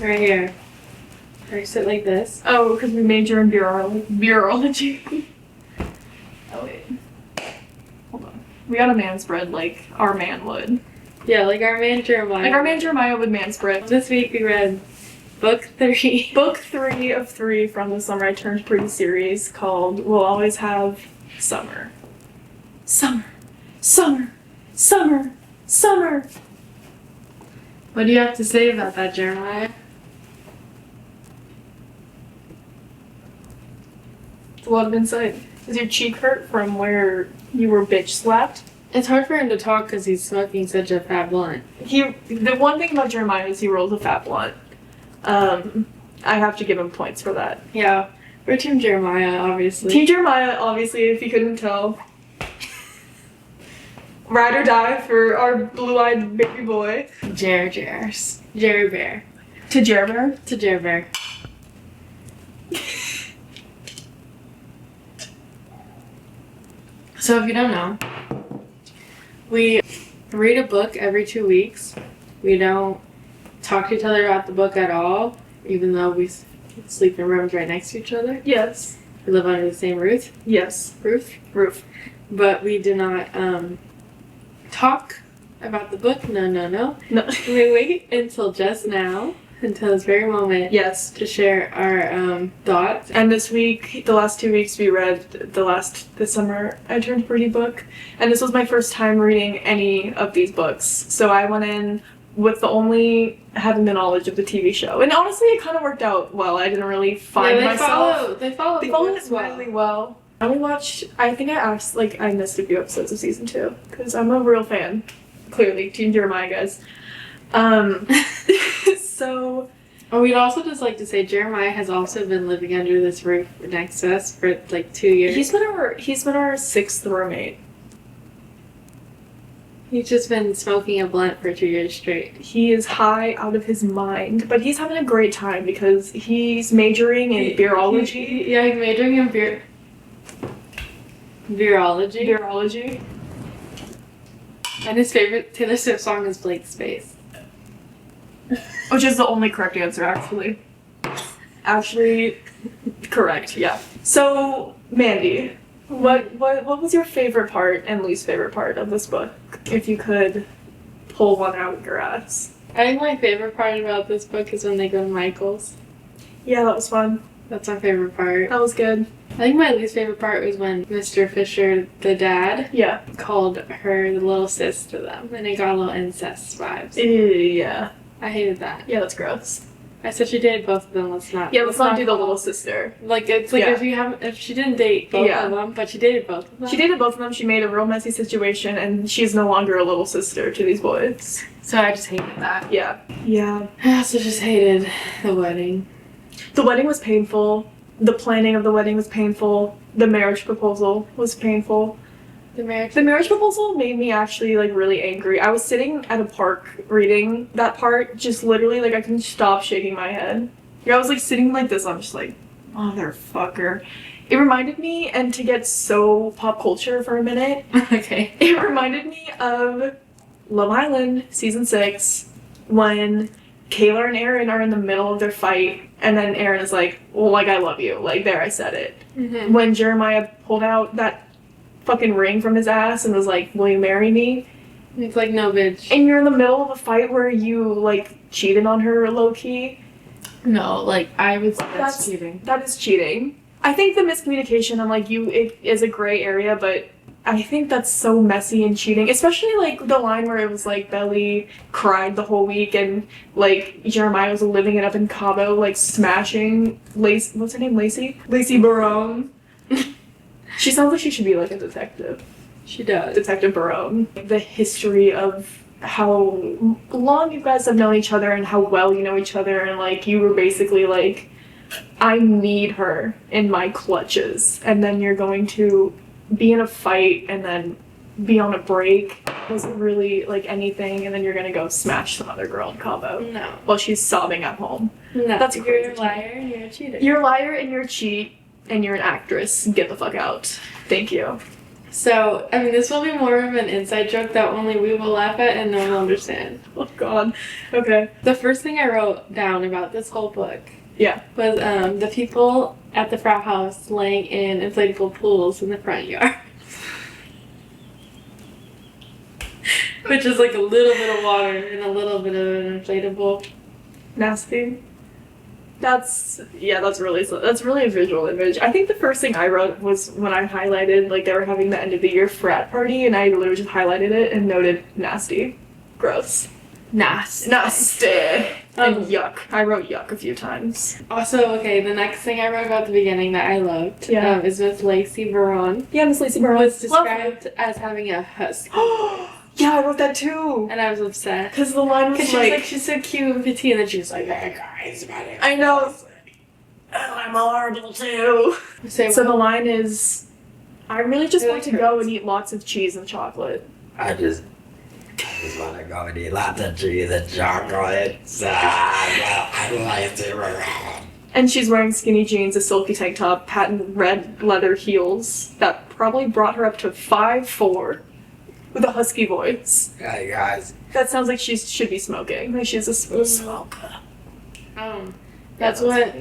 Right here. I sit like this. Oh, because we major in beerology. Oh, wait. Hold on. We got a man spread like our man would. Yeah, like our man Jeremiah. Like our man Jeremiah would man spread. This week we read book 3. Book 3 of 3 from the Summer I Turned Pretty series called We'll Always Have Summer. Summer. Summer. Summer. Summer. What do you have to say about that, Jeremiah? It's a lot of insight. Does your cheek hurt from where you were bitch slapped? It's hard for him to talk because he's smoking such a fat blunt. The one thing about Jeremiah is he rolls a fat blunt. I have to give him points for that. Yeah. We're Team Jeremiah, obviously. Team Jeremiah, obviously, if you couldn't tell. Ride or die for our blue-eyed baby boy. Jerry Bear. To Jer Bear? To Jerry Bear. So if you don't know, we read a book every 2 weeks. We don't talk to each other about the book at all, even though we sleep in rooms right next to each other. Yes. We live under the same roof. Yes. Roof. But we do not talk about the book. No. We wait until just now, until this very moment. Yes. To share our thoughts. And this week, the last 2 weeks, we read the Summer I Turned Pretty book. And this was my first time reading any of these books. So I went in with having the knowledge of the TV show. And honestly, it kind of worked out well. I didn't really find myself. They follow it really well. I only watched, I think I missed a few episodes of season 2. Because I'm a real fan. Clearly. Team Jeremiah, guys. So... Oh, we'd also just like to say Jeremiah has also been living under this roof next to us for like 2 years. He's been our 6th roommate. He's just been smoking a blunt for 2 years straight. He is high out of his mind, but he's having a great time because he's majoring in beerology. Yeah, he's majoring in beerology. Beerology. And his favorite Taylor Swift song is Blake's Space. Which is the only correct answer, actually. Actually, correct, yeah. So, Mandy, what was your favorite part and least favorite part of this book? If you could pull one out of your ass. I think my favorite part about this book is when they go to Michael's. Yeah, that was fun. That's my favorite part. That was good. I think my least favorite part was when Mr. Fisher, the dad, called her the little sis to them, and it got a little incest vibes. Yeah. I hated that. Yeah, that's gross. I said she dated both of them. Let's not do the little sister. Like it's like if she didn't date both of them, but she dated both of them. She dated both of them. She made a real messy situation, and she's no longer a little sister to these boys. So I just hated that. Yeah. Yeah. I also just hated the wedding. The wedding was painful. The planning of the wedding was painful. The marriage proposal was painful. The marriage proposal made me actually like really angry. I was sitting at a park reading that part, just literally like I couldn't stop shaking my head. I was like sitting like this, I'm just like, motherfucker. It reminded me, and to get so pop culture for a minute, okay. It reminded me of Love Island season 6 when Kayla and Aaron are in the middle of their fight, and then Aaron is like, well, like I love you, like there I said it. Mm-hmm. When Jeremiah pulled out that fucking ring from his ass and was like, will you marry me? It's like, no, bitch. And you're in the middle of a fight where you like cheated on her low-key. No, like I would say that's cheating. That is cheating. I think the miscommunication on like it is a gray area, but I think that's so messy and cheating, especially like the line where it was like Belly cried the whole week and like Jeremiah was living it up in Cabo, like smashing what's her name, Lacey Barone. She sounds like she should be like a detective. She does. Detective Barone. The history of how long you guys have known each other and how well you know each other, and like you were basically like, I need her in my clutches, and then you're going to be in a fight and then be on a break. It wasn't really like anything, and then you're gonna go smash some other girl in Cabo. No. While she's sobbing at home. No. That's crazy. You're a liar and you're a cheater. You're a liar and you're a cheat and you're an actress. Get the fuck out. Thank you. So, I mean, this will be more of an inside joke that only we will laugh at and no one will understand. Oh god. Okay. The first thing I wrote down about this whole book Yeah. was the people at the frat house laying in inflatable pools in the front yard. Which is like a little bit of water and a little bit of an inflatable. Nasty. That's really a visual image. I think the first thing I wrote was when I highlighted, like, they were having the end of the year frat party, and I literally just highlighted it and noted nasty. Gross. Nasty. And yuck. I wrote yuck a few times. Also, okay, the next thing I wrote about the beginning that I loved is Miss Lacey Veron. Yeah, Miss Lacey Veron was described as having a husky. Yeah, I wrote that too. And I was upset. Because the line was like, she's so cute and petite, and then she was like, hey guys, I know. I'm horrible too. So the line is, I really just want to go and eat lots of cheese and chocolate. I just want to go and eat lots of cheese and chocolate. And she's wearing skinny jeans, a silky tank top, patent red leather heels that probably brought her up to 5'4", with a husky voice. Hey guys. That sounds like she should be smoking. Like she's a smooth smoker. That's what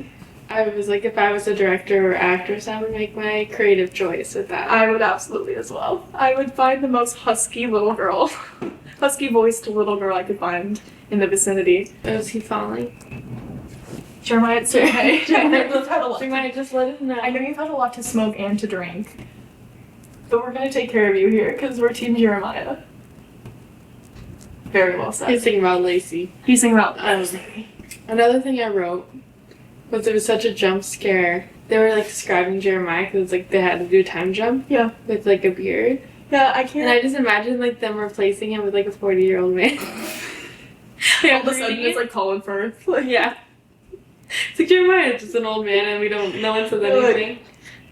I was like. If I was a director or actress, I would make my creative choice with that. I would absolutely as well. I would find the most husky little girl, husky voiced little girl I could find in the vicinity. Was he falling? Jeremiah, it's okay. Jeremiah, just let him know. I know you've had a lot to smoke and to drink, but we're gonna take care of you here because we're Team Jeremiah. Very well said. He's thinking about Lacey. He's thinking about Lacey. Another thing I wrote was it was such a jump scare. They were like describing Jeremiah because it's like they had to do a time jump. Yeah. With like a beard. Yeah, I can't. And I just imagine like them replacing him with like a 40-year-old man. All of a sudden it's like Colin Firth. Yeah. It's like Jeremiah is just an old man and no one says anything.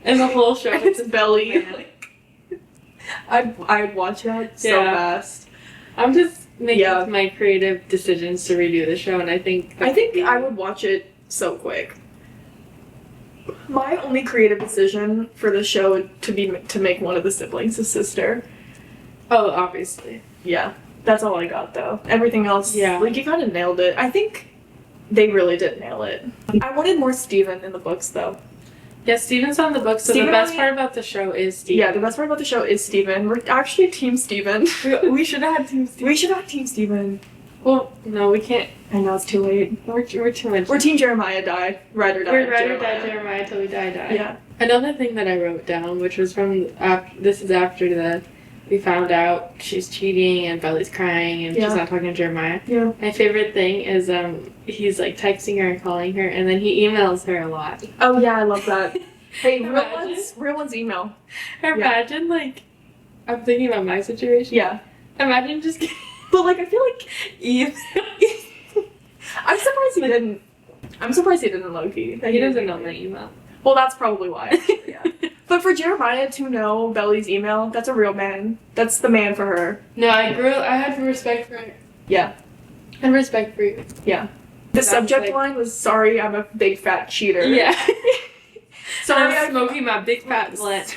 And the whole show it's Belly. I'd watch that so fast. I'm just making my creative decisions to redo the show, and I think I would watch it so quick. My only creative decision for the show would to make one of the siblings a sister. Oh, obviously. Yeah, that's all I got though. Everything else, like you kind of nailed it. I think they really did nail it. I wanted more Steven in the books though. Yeah, Steven's on the book, so the best part about the show is Steven. Yeah, the best part about the show is Steven. We're actually Team Steven. We should have had Team Steven. We should have Team Steven. Well, no, we can't. I know, it's too late. We're too much. We're Team Jeremiah die. Ride or die. We're ride or die Jeremiah till we die. Yeah. Another thing that I wrote down, which was from, this is after we found out she's cheating and Belly's crying and she's not talking to Jeremiah. Yeah. My favorite thing is he's like texting her and calling her, and then he emails her a lot. Oh yeah, I love that. Hey, real one's email. Imagine like, I'm thinking about my situation. Yeah. Imagine just. But like, I feel like I'm surprised he didn't. I'm surprised he didn't low-key. He doesn't know my email. Well, that's probably why. Actually, yeah. But for Jeremiah to know Belly's email, that's a real man. That's the man for her. No, I had respect for her. Yeah. And respect for you. Yeah. The subject line was, "Sorry, I'm a big fat cheater." Yeah. Sorry, I'm smoking my big fat blunt.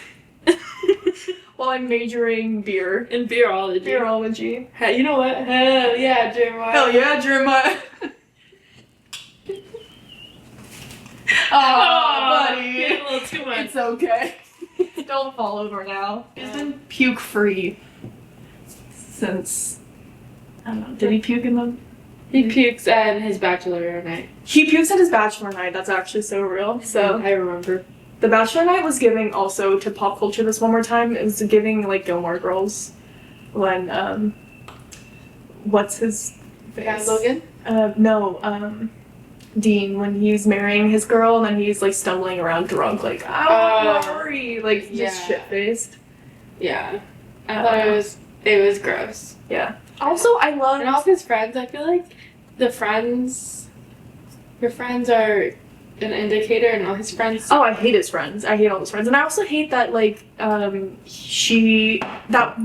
While I'm majoring beer. In beerology. Beerology. Hey, you know what? Hell yeah, Jeremiah. Hell yeah, Jeremiah. Buddy. A little too much. It's okay. Don't fall over now. He's been puke free since, I don't know, did he puke in the... He pukes at his bachelor night. He pukes at his bachelor night. That's actually so real. So I remember. The bachelor night was giving also to pop culture this one more time. It was giving like Gilmore Girls when what's his face? Logan? No, Dean, when he's marrying his girl and then he's like stumbling around drunk, like Rory, like just shit faced. Yeah. I thought it was gross. Yeah. Also, I love and all of his friends. I feel like your friends are an indicator, and all his friends. Oh, I hate his friends. I hate all his friends, and I also hate that like that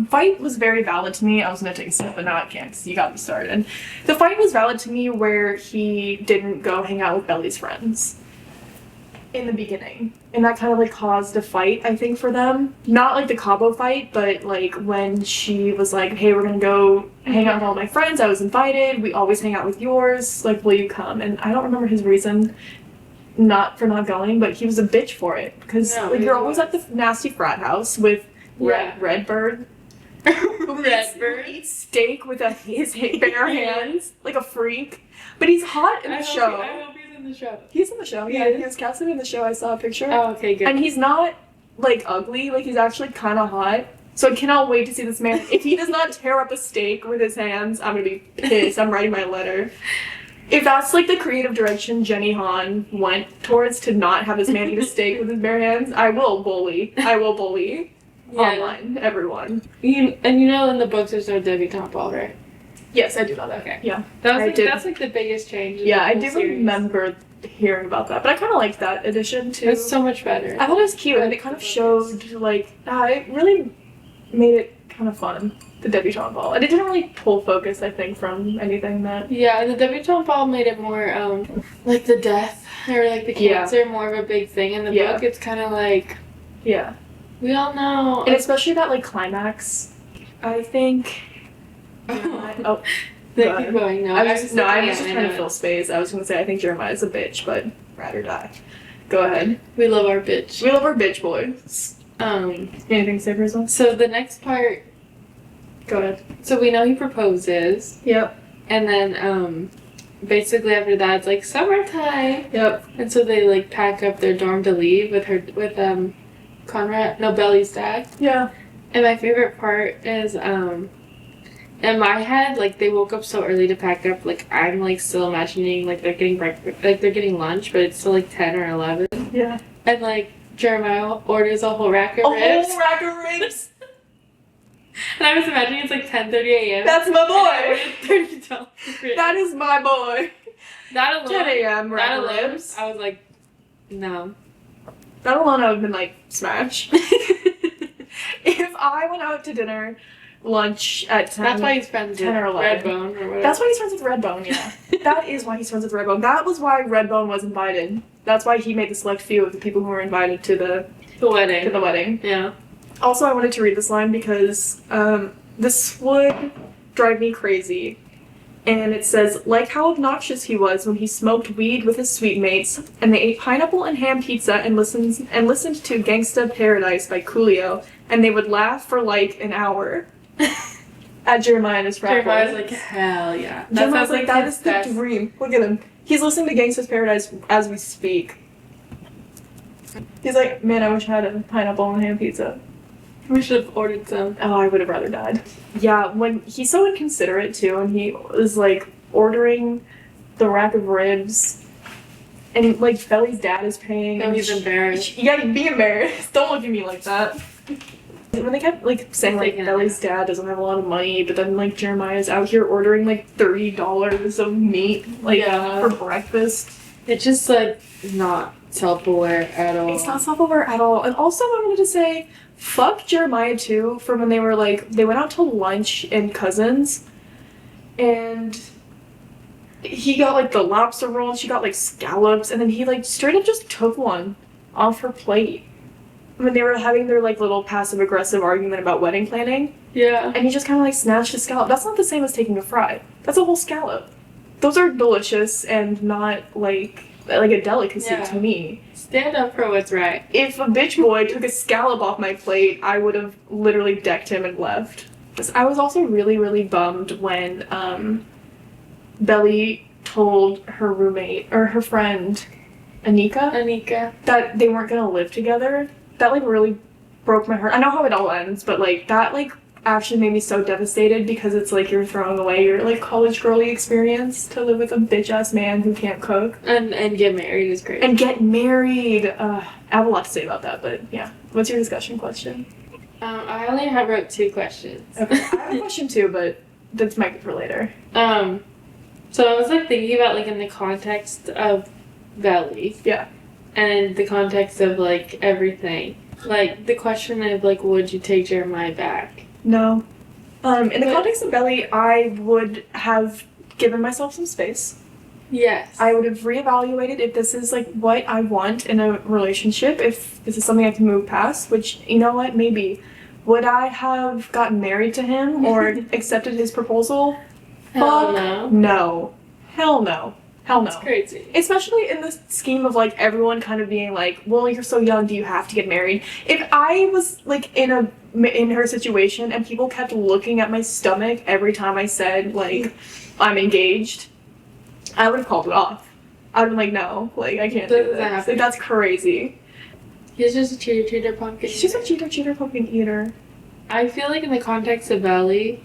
fight was very valid to me. I was gonna take a sip, but now I can't because you got me started. The fight was valid to me where he didn't go hang out with Belly's friends. in the beginning. And that kind of like caused a fight, I think, for them. Not like the Cabo fight, but like when she was like, hey, we're gonna go hang out with all my friends. I was invited. We always hang out with yours. Like, will you come? And I don't remember his reason not going, but he was a bitch for it. Because like, you're always at the nasty frat house with Redbird. Who eats steak with his bare hands, like a freak. But he's hot in the show. I hope he's in the show. He's in the show. Yeah, he was casted in the show. I saw a picture. Oh, okay, good. And he's not like ugly. Like he's actually kind of hot. So I cannot wait to see this man. If he does not tear up a steak with his hands, I'm gonna be pissed. I'm writing my letter. If that's like the creative direction Jenny Han went towards, to not have this man eat a steak with his bare hands, I will bully. Online, everyone. You know in the books there's no debutante ball, right? Yes, I do know that. Okay. Yeah. That's like the biggest change. Yeah, I do remember hearing about that, but I kind of liked that addition too. It's so much better. I thought it was cute, and it kind of showed like it really made it kind of fun, the debutante ball, and it didn't really pull focus, I think, from anything that. Yeah, the debutante ball made it more like the death or like the cancer more of a big thing in the book. It's kind of like we all know, and especially that like climax. I think. Oh, keep going. No, I was just trying to fill space. I was gonna say I think Jeremiah's a bitch, but ride or die. Go ahead. We love our bitch. We love our bitch boys. Anything to say for yourself? So the next part. Go ahead. So we know he proposes. Yep. And then basically after that it's like summertime. Yep. And so they like pack up their dorm to leave with Belly's dad. Yeah. And my favorite part is in my head, like they woke up so early to pack up, like I'm like still imagining like they're getting breakfast, like they're getting lunch, but it's still like 10 or 11. Yeah. And like Jeremiah orders a whole rack of ribs. A whole rack of ribs. And I was imagining it's like 10:30 a.m. That's my boy. $30 ribs. That is my boy. That alone. 10 a.m. rack That of alone. ribs. I was like, no. That alone I would have been like, smash. If I went out to dinner, lunch at 10. That's why he's friends 10 with or 11. Redbone or whatever. That's why he's friends with Redbone, yeah. That is why he's friends with Redbone. That was why Redbone was invited. That's why he made the select few of the people who were invited to the wedding. To the wedding. Yeah. Also, I wanted to read this line because this would drive me crazy. And it says, like how obnoxious he was when he smoked weed with his sweet mates, and they ate pineapple and ham pizza and listened to Gangsta Paradise by Coolio, and they would laugh for like an hour. At Jeremiah and his frat Jeremiah's boys. like, hell yeah. Jeremiah's like, that is the dream. Look at him. He's listening to Gangsta's Paradise as we speak. He's like, man, I wish I had a pineapple and ham pizza. We should have ordered some. Oh, I would have rather died. Yeah, when he's so inconsiderate too, and he was like ordering the rack of ribs, and like Belly's dad is paying. And he's embarrassed. Yeah, be embarrassed. Don't look at me like that. When they kept like saying like Belly's dad doesn't have a lot of money, but then like Jeremiah's out here ordering like $30 of meat like for breakfast. It's just like not self-aware at all. It's not self-aware at all. And also I wanted to say, fuck Jeremiah too, for when they were like, they went out to lunch in Cousins, and he got like the lobster roll, and she got like scallops, and then he like straight up just took one off her plate when they were having their like little passive-aggressive argument about wedding planning. Yeah. And he just kind of like snatched a scallop. That's not the same as taking a fry. That's a whole scallop. Those are delicious and not like a delicacy to me. Stand up for what's right. If a bitch boy took a scallop off my plate, I would have literally decked him and left. I was also really, really bummed when Belly told her roommate, or her friend, Anika, that they weren't gonna live together. That like really broke my heart. I know how it all ends, but like that like actually made me so devastated, because it's like you're throwing away your like college girly experience to live with a bitch ass man who can't cook and get married is great. And get married. I have a lot to say about that, but yeah. What's your discussion question? I only wrote 2 questions. Okay, I have a question too, but that's might be for later. So I was like thinking about like in the context of Belly. Yeah. And in the context of like everything. Like the question of like, would you take Jeremiah back? No. In the context of Belly, I would have given myself some space. Yes. I would have reevaluated if this is like what I want in a relationship, if this is something I can move past, which, you know what, maybe. Would I have gotten married to him or accepted his proposal? Hell Fuck no. no. Hell no. Hell no. It's crazy. Especially in the scheme of like everyone kind of being like, well, you're so young, do you have to get married? If I was like in her situation and people kept looking at my stomach every time I said like I'm engaged, I would have called it off. I'd have been like, no, like I can't do this. Like, that's crazy. He's just a cheater pumpkin. He's just a cheater pumpkin eater. I feel like in the context of Belly,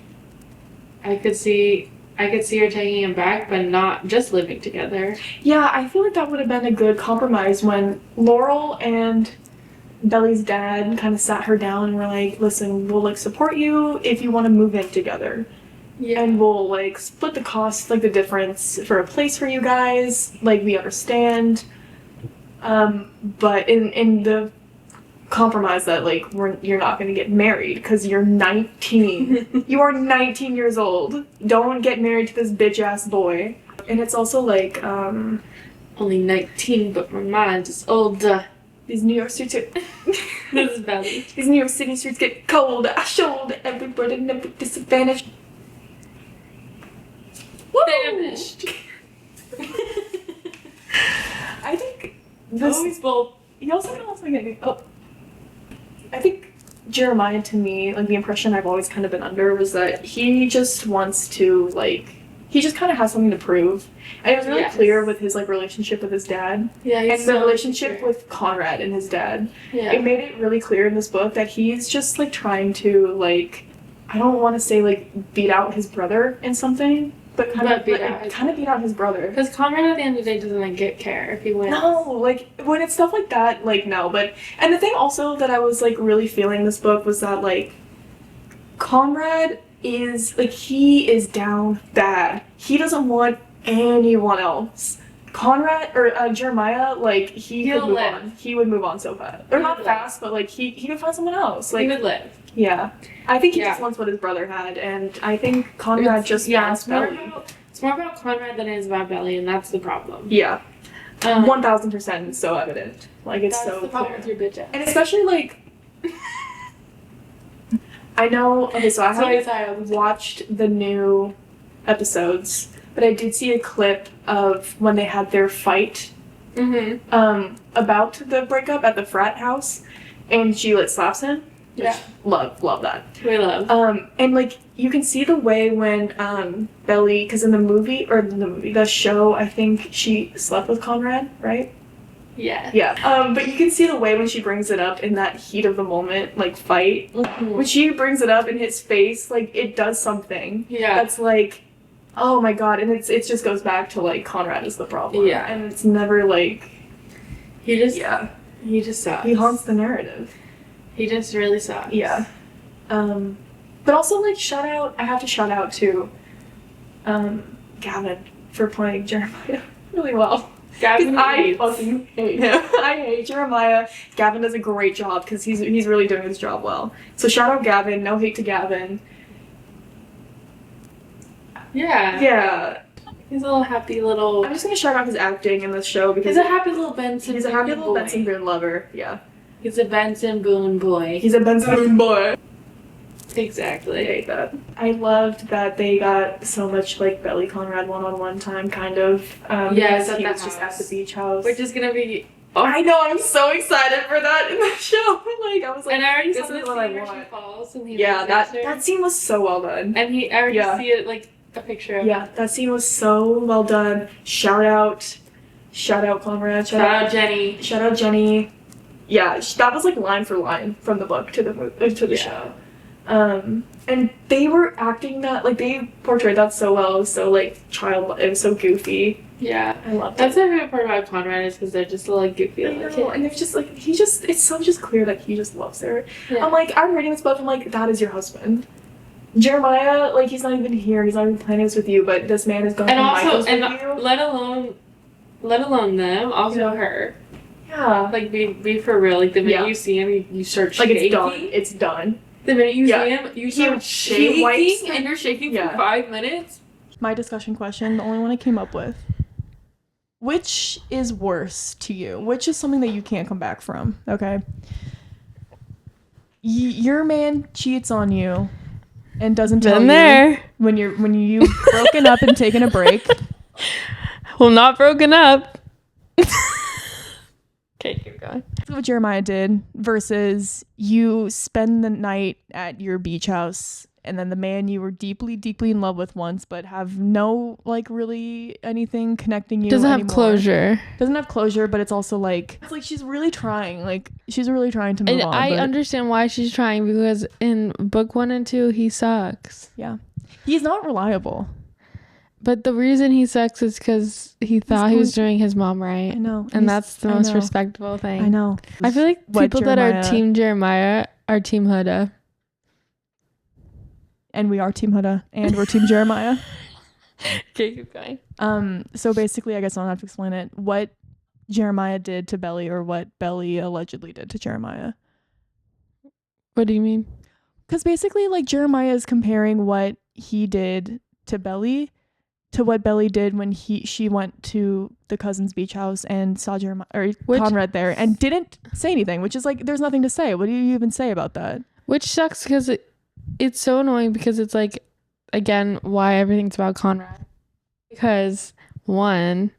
I could see her taking him back, but not just living together. Yeah, I feel like that would have been a good compromise when Laurel and Belly's dad kind of sat her down and were like, listen, we'll like support you if you want to move in together. Yeah. And we'll like split the cost, like the difference for a place for you guys. Like we understand. But in the compromise that like you're not gonna get married because you're 19. You are 19 years old. Don't get married to this bitch ass boy. And it's also like only 19, but my mind is older. These New York streets are This is Belly. These New York City streets get cold. I showed every burden and every disadvantage. Woo! Vanished. I think this. Always bold. You also know what's like. Oh, I think Jeremiah, to me, like the impression I've always kind of been under was that he just wants to like. He just kind of has something to prove, and it was really clear with his like relationship with his dad, and the relationship with Conrad and his dad. Yeah. It made it really clear in this book that he's just like trying to like, I don't want to say like beat out his brother in something, but kind of beat out his brother. Because Conrad at the end of the day doesn't like care if he wins. No, like when it's stuff like that, like no. But and the thing also that I was like really feeling this book was that like Conrad is like he is down bad. He doesn't want anyone else. Conrad or Jeremiah, like he would move on. He would move on so fast, or not fast, but like he could find someone else. Like he would live. Yeah, I think he just wants what his brother had, and I think Conrad just wants Belly. It's more about Conrad than it is about Belly, and that's the problem. Yeah, 1000% is so evident. Like it's so the problem with your bitch ass. And especially like. I know. Okay, so I haven't watched the new episodes, but I did see a clip of when they had their fight. About the breakup at the frat house, and she like slaps him. Yeah, love that. We love. And like you can see the way when Belly, because in the show, I think she slept with Conrad, right? Yeah. Yeah. But you can see the way when she brings it up in that heat of the moment, like fight. When she brings it up in his face, like it does something. Yeah. That's like, oh my god, and it just goes back to like Conrad is the problem. Yeah. And it's never like. He just sucks. He haunts the narrative. He just really sucks. Yeah. But also like I have to shout out to Gavin for playing Jeremiah really well. Gavin, I fucking hate him. I hate Jeremiah. Gavin does a great job because he's really doing his job well. So shout out Gavin. No hate to Gavin. Yeah. Yeah. He's a little happy little. I'm just gonna shout out his acting in this show because he's a happy little Benson. He's a happy little Benson Boone lover. Yeah. He's a Benson Boone boy. He's a Benson Boone boy. Exactly. I hate that. I loved that they got so much like Belly Conrad one-on-one time, kind of. Yes, he was just at the beach house. Which is gonna be. Oh. I know. I'm so excited for that in the show. Like I was like, and I already this saw is the what I scene where want. she falls and he that scene was so well done. And I already see it like a picture of. Yeah, that scene was so well done. Shout out Conrad. Shout out Jenny. Shout out Jenny. Yeah, that was like line for line from the book to the show. And they were acting that, like, they portrayed that so well. It was so, like, it was so goofy. Yeah. I loved it. That's my favorite part about Conrad is because they're just a little goofy little kid. And it's just, like, it's so just clear that he just loves her. Yeah. I'm like, I'm reading this book, I'm like, that is your husband. Jeremiah, like, he's not even here, he's not even planning this with you, but this man is going to Michael's with you. Let alone them, also her. Yeah. Like, be for real. Like, the minute you see him, you start shaking. Like, it's done. The minute you see him, you start shaking, and you're shaking for 5 minutes. My discussion question, the only one I came up with. which is worse to you? Which is something that you can't come back from? Okay. Your man cheats on you and doesn't tell you when you've broken up and taken a break. Well, not broken up. Okay, keep going. That's what Jeremiah did versus you spend the night at your beach house and then the man you were deeply, deeply in love with once but have no, like, really anything connecting you Doesn't anymore. have closure. Doesn't have closure, but it's also like, it's like she's really trying. Like, she's really trying to move And on. I but understand why she's trying, because in book 1 and 2, he sucks. yeah. He's not reliable. But the reason he sucks is because he thought he was doing his mom right. I know. And that's the most respectable thing. I know. I feel like people that are Team Jeremiah are Team Huda. And we are Team Huda. And we're Team Jeremiah. Okay, keep going. So basically, I guess I don't have to explain it. What Jeremiah did to Belly, or what Belly allegedly did to Jeremiah. What do you mean? Because basically, like, Jeremiah is comparing what he did to Belly to what Belly did when she went to the cousin's beach house and saw Conrad there and didn't say anything, which is like, there's nothing to say. What do you even say about that? Which sucks, because it's so annoying, because it's like, again, why everything's about Conrad. Because, one,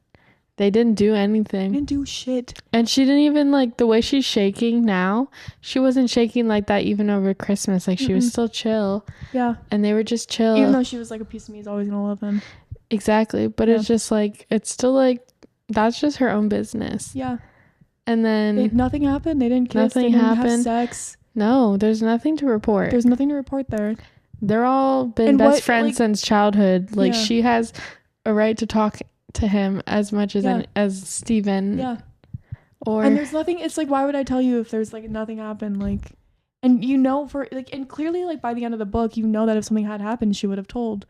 they didn't do anything. They didn't do shit. And she didn't even, like, the way she's shaking now, she wasn't shaking like that even over Christmas. Like, she was still chill. Yeah. And they were just chill. Even though she was like, a piece of me is always gonna love him. Exactly. But it's just like, it's still like, that's just her own business. Yeah. And then nothing happened. They didn't kiss. Nothing they didn't happened. have sex. No, there's nothing to report. There's nothing to report there. They're all been best friends since childhood. Like, she has a right to talk to him as much as Steven. Yeah. And there's nothing. It's like, why would I tell you if there's like nothing happened? Like, and and clearly, like, by the end of the book, you know that if something had happened, she would have told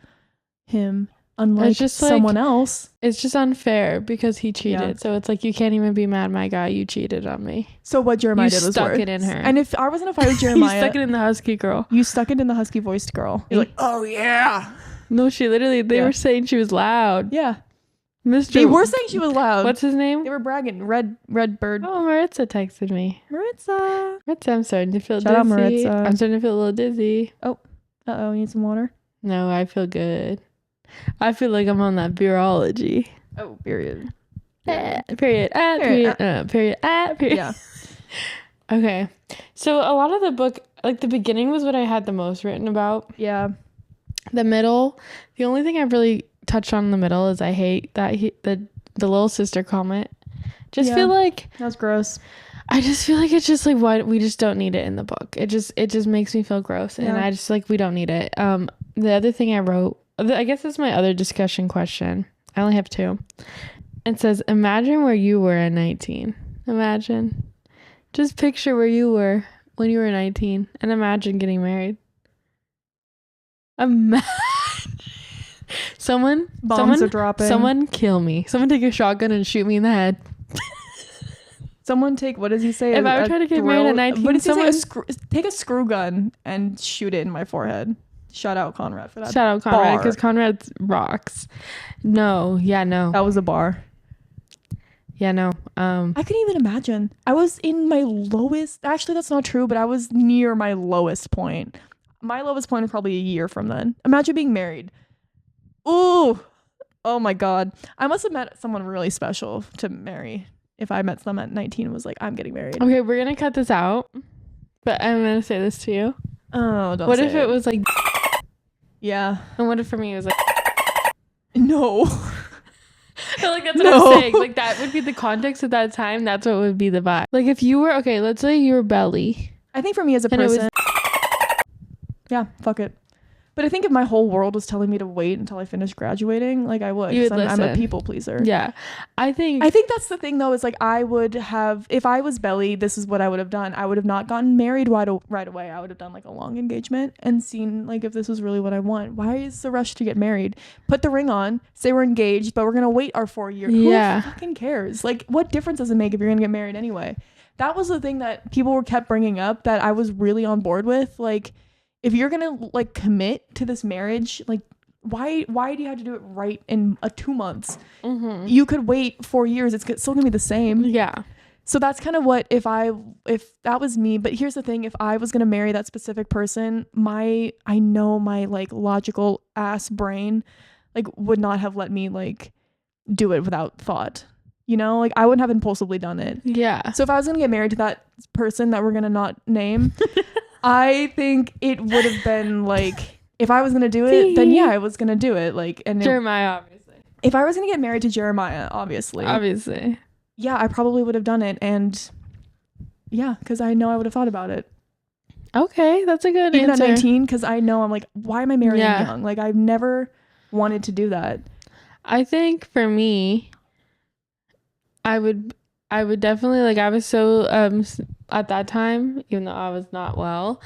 him. Unlike just someone else. It's just unfair because he cheated. Yeah. So it's like, you can't even be mad, my guy, you cheated on me. So what Jeremiah did was stuck it in her. And if I was in a fight with Jeremiah, you stuck it in the husky girl. You stuck it in the husky voiced girl. You're like, oh yeah. No, she literally, they were saying she was loud. Yeah. They were saying she was loud. What's his name? They were bragging. Red Bird. Oh, Maritza texted me. Maritza, I'm starting to feel dizzy. Shout out Maritza. I'm starting to feel a little dizzy. Oh. You need some water? No, I feel good. I feel like I'm on that beerology. Oh, period. Period. Yeah. Okay. So a lot of the book, like, the beginning was what I had the most written about. Yeah. The middle, the only thing I've really touched on in the middle is I hate that the little sister comment. Feel like that's gross. I just feel like it's just like, why we just don't need it in the book. It just makes me feel gross, and I just like, we don't need it. The other thing I wrote, I guess that's my other discussion question. I only have 2. It says, imagine where you were at 19. Imagine. Just picture where you were when you were 19 and imagine getting married. Imagine. Bombs are dropping. Someone kill me. Someone take a shotgun and shoot me in the head. Someone take, what does he say? If I were trying to get married at 19, what does he say? Take a screw gun and shoot it in my forehead. Shout out Conrad for that. Shout out Conrad, because Conrad rocks. No. That was a bar. Yeah, no. I couldn't even imagine. I was in my lowest. Actually, that's not true, but I was near my lowest point. My lowest point is probably a year from then. Imagine being married. Ooh. Oh my God. I must have met someone really special to marry if I met them at 19 and was like, I'm getting married. Okay, we're going to cut this out, but I'm going to say this to you. Oh, don't What say if it was like... Yeah. And what if for me it was like... No. I feel like that's what I'm saying. Like, that would be the context at that time. That's what would be the vibe. Like, if you were... Okay, let's say you were Belly. I think for me as a person... Yeah, fuck it. But I think if my whole world was telling me to wait until I finished graduating, like, I would. You would I'm a people pleaser. Yeah. I think that's the thing, though, is like, I would have, if I was Belly, this is what I would have done. I would have not gotten married right away. I would have done like a long engagement and seen like if this was really what I want. Why is the rush to get married? Put the ring on, say we're engaged, but we're going to wait our 4 years. Yeah. Who fucking cares? Like, what difference does it make if you're going to get married anyway? That was the thing that people kept bringing up that I was really on board with. Like, if you're gonna like commit to this marriage, like, Why do you have to do it right in 2 months? Mm-hmm. You could wait 4 years. It's still gonna be the same. Yeah. So that's kind of what if that was me. But here's the thing: if I was gonna marry that specific person, I know my like logical ass brain like would not have let me like do it without thought. You know, like I wouldn't have impulsively done it. Yeah. So if I was gonna get married to that person that we're gonna not name, I think it would have been like if I was gonna do it, then yeah, I was gonna do it. Like and Jeremiah, obviously. if I was gonna get married to Jeremiah, obviously, yeah, I probably would have done it. And yeah, because I know I would have thought about it. Okay, that's a good Even answer. at 19, because I know I'm like, why am I marrying Yeah. young? Like I've never wanted to do that. I think for me, I would definitely like I was so at that time, even though I was not well,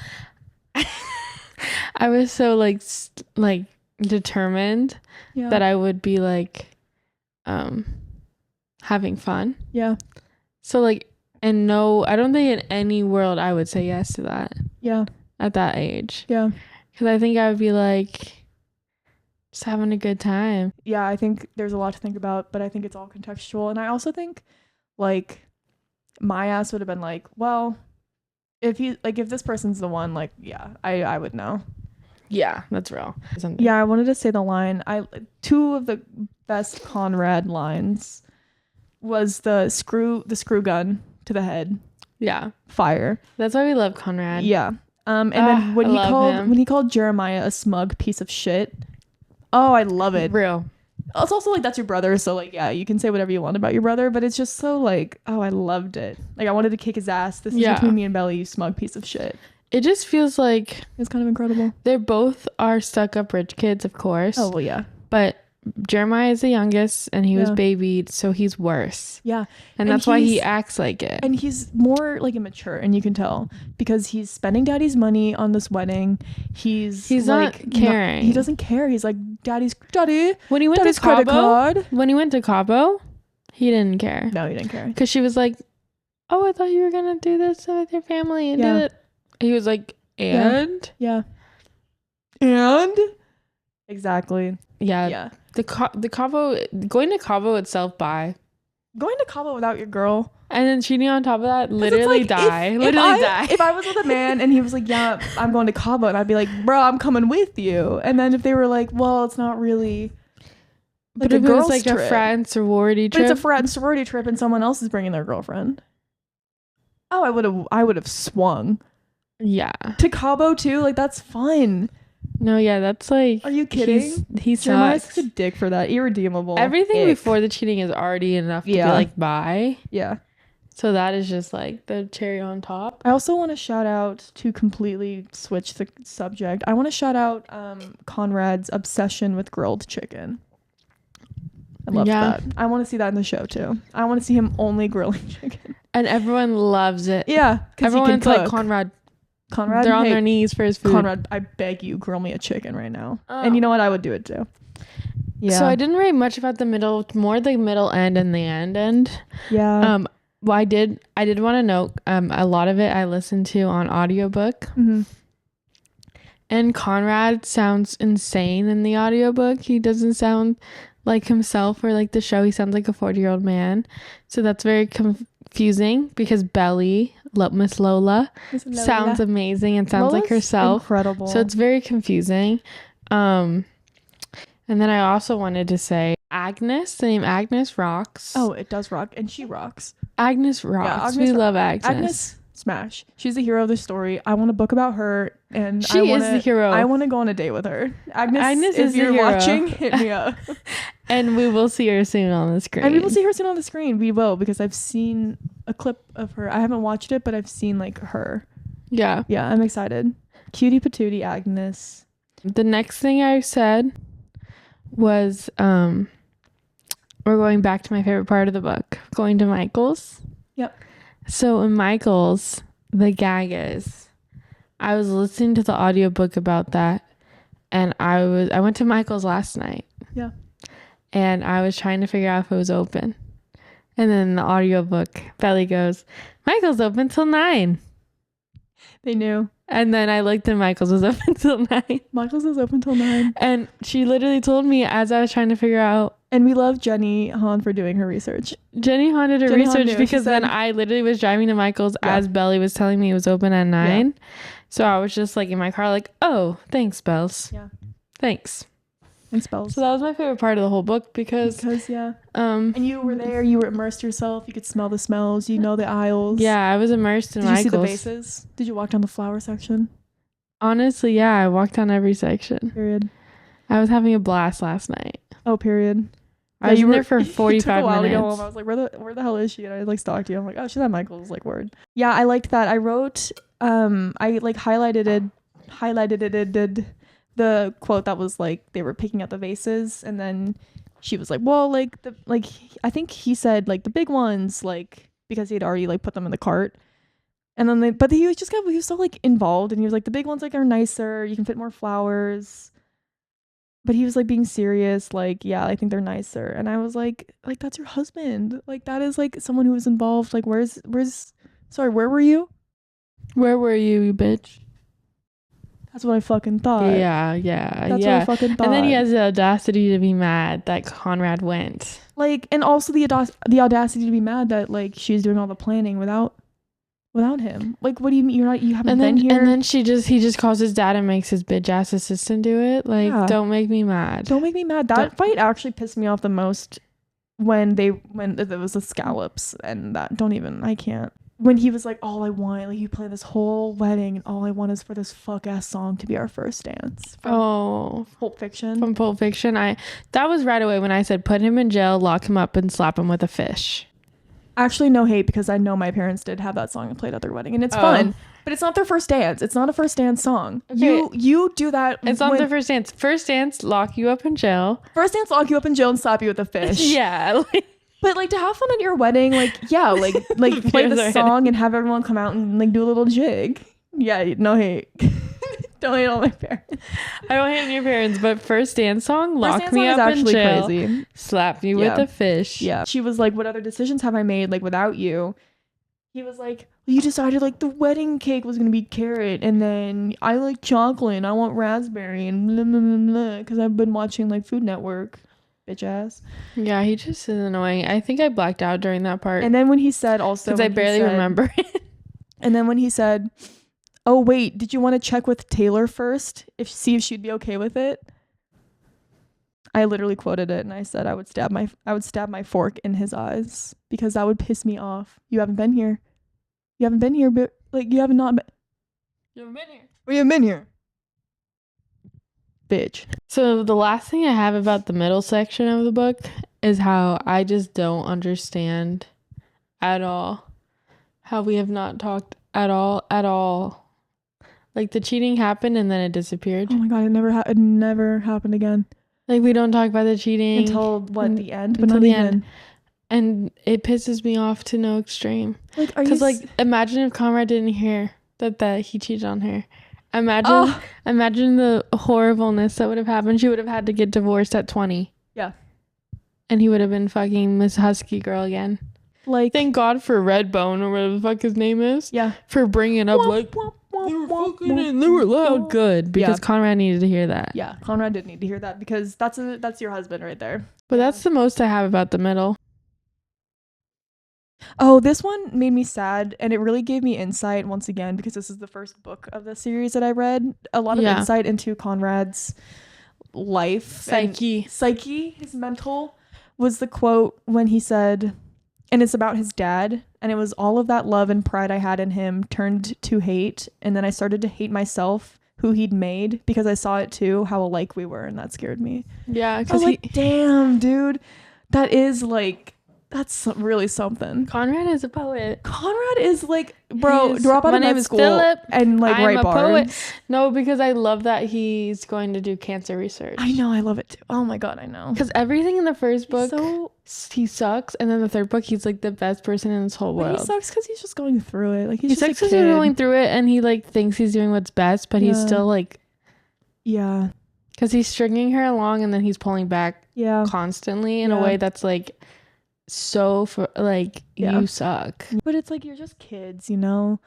I was so like determined Yeah. that I would be like having fun. Yeah. So like and no, I don't think in any world I would say yes to that Yeah. at that age. Yeah. Because I think I would be like just having a good time. Yeah, I think there's a lot to think about, but I think it's all contextual. And I also think like my ass would have been like, well, if this person's the one, like, yeah, I would know. Yeah, that's real. Yeah, I wanted to say the line. Two of the best Conrad lines was the screw gun to the head. Yeah. Fire. That's why we love Conrad. Yeah. And then when he called Jeremiah a smug piece of shit. Oh, I love it. Real. It's also like that's your brother, so like yeah, you can say whatever you want about your brother, but it's just so like, oh, I loved it. Like I wanted to kick his ass. This is between me and Belly, you smug piece of shit. It just feels like It's kind of incredible. they both are stuck up rich kids, of course. Oh well, yeah. But Jeremiah is the youngest and he was babied, so he's worse. Yeah. And that's why he acts like it. And he's more like immature, and you can tell because he's spending daddy's money on this wedding. He's like, not caring. He doesn't care. He's like, daddy. When he went daddy's to Cabo, credit card. When he went to Cabo, he didn't care. No, he didn't care. Because she was like, oh, I thought you were going to do this with your family and did it. He was like, and? Yeah. And? Exactly. Yeah. Yeah. The Cabo, going to Cabo itself, bye. Going to Cabo without your girl. And then cheating on top of that, literally like, die. If I was with a man and he was like, yeah, I'm going to Cabo, and I'd be like, bro, I'm coming with you. And then if they were like, well, it's not really like but if a it was girl's like trip. a frat sorority trip. But it's a frat sorority trip and someone else is bringing their girlfriend. Oh, I would have swung. Yeah. To Cabo too? Like that's fun. No, yeah, that's like. Are you kidding? He Jeremiah's sucks. such a dick for that. Irredeemable. Everything before the cheating is already enough to be like bye. Yeah. So that is just like the cherry on top. I also want to shout out, to completely switch the subject, I want to shout out Conrad's obsession with grilled chicken. I love that. I want to see that in the show too. I want to see him only grilling chicken. And everyone loves it. Yeah. Everyone's like, Conrad, they're on their knees for his food. Conrad, I beg you, grill me a chicken right now. And you know what? I would do it too. Yeah. So I didn't write much about the middle, more the middle end and the end. Yeah. Well, I did want to note, a lot of it I listened to on audiobook. Mm-hmm. And Conrad sounds insane in the audiobook. He doesn't sound like himself or like the show. He sounds like a 40-year-old man. So that's very confusing because Belly, Miss Lola, sounds amazing and sounds like herself. Incredible. So it's very confusing. And then I also wanted to say Agnes, the name Agnes rocks. Oh, it does rock. And she rocks. Agnes rocks. We love Agnes. Agnes smash. She's the hero of the story. I want a book about her, and she is the hero. I want to go on a date with her. Agnes is if you're watching, hit me up. And we will see her soon on the screen. And we will see her soon on the screen. We will, because I've seen a clip of her. I haven't watched it, but I've seen like her. Yeah. Yeah, I'm excited. Cutie patootie Agnes. The next thing I said was we're going back to my favorite part of the book, going to Michael's. Yep. So in Michael's, the gag is, I was listening to the audiobook about that, and I went to Michael's last night. Yeah. And I was trying to figure out if it was open. And then the audiobook, Belly goes, Michael's open till 9. They knew. And then I looked and Michael's was open until 9. Michael's is open till 9. And she literally told me as I was trying to figure out. And we love Jenny Han for doing her research. Jenny Han did her Jenny Han research knew. because She said- then I literally was driving to Michael's as Belly was telling me it was open at 9. So I was just like in my car like, oh, thanks, Bells. Yeah. Thanks. And spells. So that was my favorite part of the whole book because and you were there, you were immersed yourself, you could smell the smells, you know the aisles. yeah, I was immersed in Michael's. Did you see the vases? Did you walk down the flower section? Honestly, yeah, I walked down every section. Period. I was having a blast last night. Oh, period. I was in there for 45 it took a while minutes. To go home. I was like, where the hell is she? And I like stalked you. I'm like, oh, she's at Michael's. Like, word. Yeah, I liked that. I wrote, I like highlighted the quote that was like they were picking out the vases, and then she was like, well, I think he said like the big ones, like because he had already like put them in the cart. And then but he was so like involved, and he was like, the big ones like are nicer, you can fit more flowers. But he was like being serious, like, yeah, I think they're nicer. And I was like that's your husband. Like that is like someone who was involved. Like where were you? Where were you, you bitch? That's what I fucking thought. Yeah. That's what I fucking thought. And then he has the audacity to be mad that Conrad went. Like, and also the audacity to be mad that like she's doing all the planning without him. Like, what do you mean you haven't been here? And then he just calls his dad and makes his bitch ass assistant do it. Like, don't make me mad. Don't make me mad. That fight actually pissed me off the most when there was the scallops, and that I can't. When he was like, all I want, like, you play this whole wedding and all I want is for this fuck ass song to be our first dance. From Pulp Fiction. From Pulp Fiction. That was right away when I said put him in jail, lock him up, and slap him with a fish. Actually, no hate, because I know my parents did have that song played at their wedding, and it's fun, but it's not their first dance. It's not a first dance song. Okay. You do that. It's not their first dance. First dance, lock you up in jail. First dance, lock you up in jail and slap you with a fish. Yeah. But like to have fun at your wedding, like yeah, like play the song and have everyone come out and like do a little jig. Yeah, no hate. Don't hate all my parents. I don't hate your parents, but first dance song, lock me up in jail, crazy. Slap you with a fish. Yeah. She was like, what other decisions have I made like without you? He was like, well, you decided like the wedding cake was gonna be carrot, and then I like chocolate and I want raspberry and blah blah blah blah, because I've been watching like Food Network. Bitch ass. Yeah, he just is annoying. I think I blacked out during that part. And then when he said also, because I barely remember it. And then when he said, oh wait, did you want to check with Taylor first see if she'd be okay with it? I literally quoted it and I said I would stab my fork in his eyes, because that would piss me off. You haven't been here, but like you haven't been here. We haven't been here. Bitch. So the last thing I have about the middle section of the book is how I just don't understand at all how we have not talked at all. Like the cheating happened and then it disappeared. Oh my god, it never happened again. Like we don't talk about the cheating until the end, but until not the even. End. And it pisses me off to no extreme. Like, because like imagine if Conrad didn't hear that he cheated on her. Imagine the horribleness that would have happened. She would have had to get divorced at 20. Yeah. And he would have been fucking Miss Husky Girl again. Like, thank God for Redbone or whatever the fuck his name is. Yeah. For bringing up like they were fucking and they were loud. Good, because Conrad needed to hear that. Yeah, Conrad did need to hear that, because that's your husband right there. But that's the most I have about the middle. Oh, this one made me sad, and it really gave me insight once again, because this is the first book of the series that I read. A lot of insight into Conrad's life. Psyche, his mental, was the quote when he said, and it's about his dad, and it was all of that love and pride I had in him turned to hate, and then I started to hate myself, who he'd made, because I saw it too, how alike we were, and that scared me. Yeah, because damn, dude, that is like... That's really something. Conrad is a poet. Conrad is like, bro, drop out of med school Philip, and like write bars. Poet. No, because I love that he's going to do cancer research. I know, I love it too. Oh my god, I know. Because everything in the first book, he sucks, and then the third book, he's like the best person in this whole world. He sucks because he's just going through it. Like he sucks because he's going through it, and he like thinks he's doing what's best, but he's still like, because he's stringing her along, and then he's pulling back, constantly in a way that's like. So for like you suck, but it's like you're just kids, you know.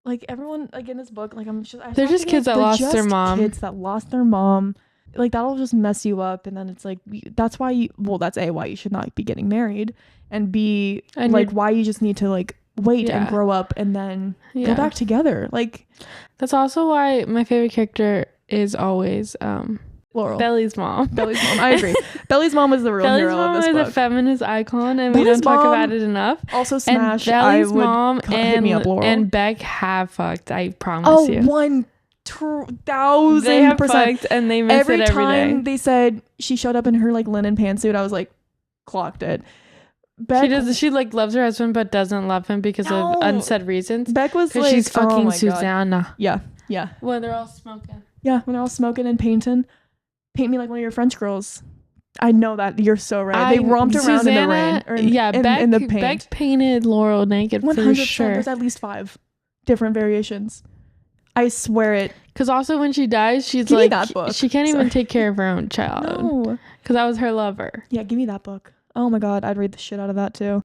like everyone like in this book, like They're just kids that lost their mom. Kids that lost their mom. Like that'll just mess you up, and then it's like that's why that's A, why you should not be getting married, and B, and like why you just need to like wait and grow up and then go back together. Like that's also why my favorite character is always Laurel. Belly's mom. Belly's mom. I agree. Belly's mom is the real hero of this book. Belly's mom is a feminist icon, and we don't talk about it enough. Also, smash. And Belly's mom hit me up, Laurel. And Beck have fucked. I promise you. 1,000%. They have fucked, and they miss it every time day. They said she showed up in her like linen pantsuit, I was like, clocked it. Beck, she like loves her husband but doesn't love him because of unsaid reasons. Beck was like, she's fucking Susanna. Yeah. When they're all smoking. Yeah, when they're all smoking and painting. Paint me like one of your French girls. I know that. You're so right. They romped around in the rain. Or in the paint. Beck painted Laurel naked 100%. For sure. There's at least 5 different variations. I swear it. Because also when she dies, she's like, she can't even take care of her own child. No. Because that was her lover. Yeah, give me that book. Oh my God, I'd read the shit out of that too.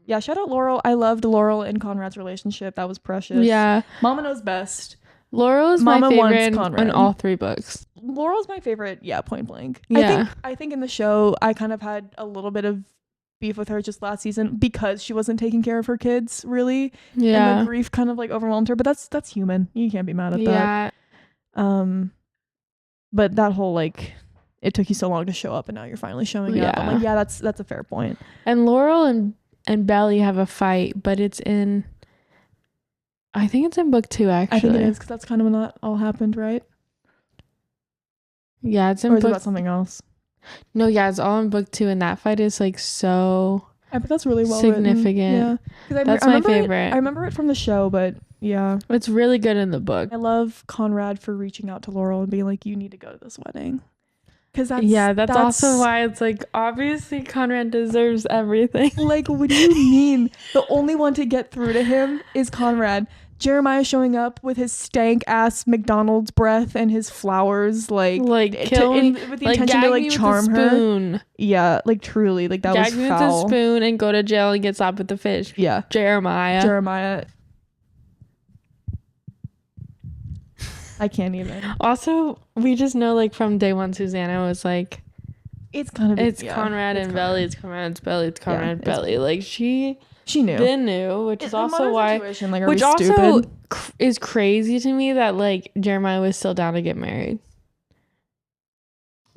Yeah, shout out Laurel. I loved Laurel and Conrad's relationship. That was precious. Yeah. Mama knows best. Laurel is my favorite in all 3 books. Laurel's my favorite, point blank. Yeah. I think in the show, I kind of had a little bit of beef with her just last season because she wasn't taking care of her kids, really. Yeah. And the grief kind of like overwhelmed her, but that's human. You can't be mad at that. Yeah. But that whole like, it took you so long to show up and now you're finally showing up. I'm like, yeah, that's a fair point. And Laurel and Belly have a fight, but it's in... I think it's in book 2, actually. I think it is, because that's kind of when that all happened, right? Yeah, it's in book... Or is it about something else? No, yeah, it's all in book 2, and that fight is, like, so... I bet that's really well significant. Yeah. That's my favorite. I remember it from the show, but yeah. It's really good in the book. I love Conrad for reaching out to Laurel and being like, you need to go to this wedding. Because that's also why it's like, obviously Conrad deserves everything. Like, what do you mean? The only one to get through to him is Conrad. Jeremiah showing up with his stank ass McDonald's breath and his flowers, like kill him, with the intention to like charm her. Yeah, like truly, like that was foul. Gag me with a spoon and go to jail and get slapped with the fish. Yeah, Jeremiah. I can't even. Also, we just know like from day one, Susanna was like, it's Conrad and Belly, it's Conrad, it's Belly, it's Conrad and Belly. Like she knew, which is also why, like, which also is crazy to me that like Jeremiah was still down to get married.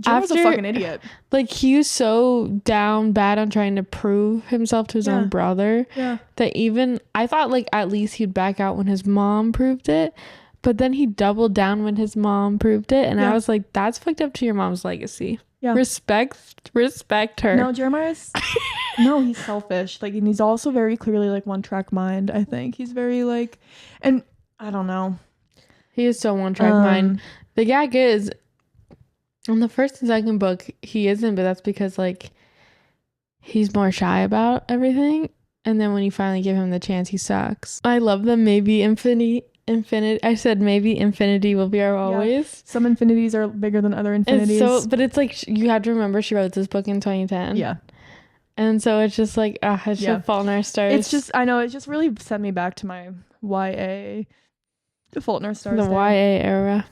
Jeremiah's a fucking idiot. Like he was so down bad on trying to prove himself to his own brother that even I thought like at least he'd back out when his mom proved it. But then he doubled down when his mom proved it. And I was like, that's fucked up to your mom's legacy. Yeah. Respect her. No, Jeremiah's... no, he's selfish. Like, and he's also very clearly, like, one-track mind, I think. He's very, like... And, I don't know. He is so one-track mind. The gag is, in the first and second book, he isn't. But that's because, like, he's more shy about everything. And then when you finally give him the chance, he sucks. I love the maybe infinity. I said maybe infinity will be our always. Some infinities are bigger than other infinities. But it's like you have to remember she wrote this book in 2010. Yeah. And so it's just like it should fall in our stars. It's just I know it just really sent me back to my YA Fault in Our Stars. The YA era.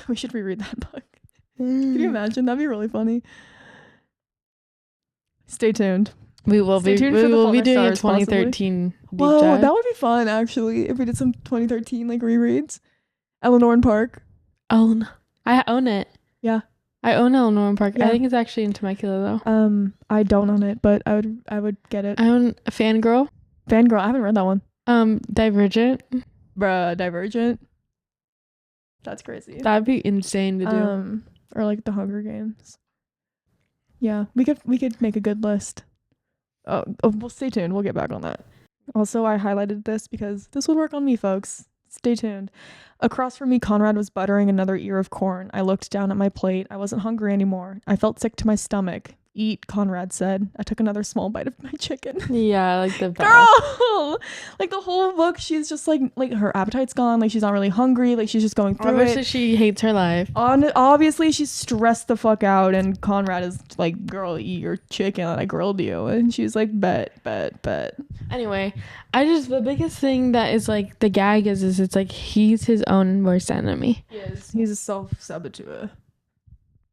We should reread that book. Can you imagine? That'd be really funny. Stay tuned. We will be doing a 2013 Whoa, dive. That would be fun actually if we did some 2013 like rereads. Eleanor and Park. I own it. Yeah. I own Eleanor and Park. Yeah. I think it's actually in Temecula though. I don't own it, but I would get it. I own Fangirl. I haven't read that one. Divergent. Bruh, Divergent. That's crazy. That'd be insane to do. Or like the Hunger Games. Yeah, we could make a good list. Oh, well, stay tuned. We'll get back on that. Also, I highlighted this because this would work on me, folks. Stay tuned. Across from me, Conrad was buttering another ear of corn. I looked down at my plate. I wasn't hungry anymore. I felt sick to my stomach. eat, Conrad said. I took another small bite of my chicken. Yeah, like the best. Girl! Like the whole book, she's just like her appetite's gone. Like she's not really hungry. Like she's just going through Obviously, it. she hates her life. Obviously, she's stressed the fuck out. And Conrad is like, girl, eat your chicken that I grilled you. And she's like, bet. Anyway, the biggest thing that is like the gag is it's like he's his own worst enemy. Yes. He's a self-saboteur.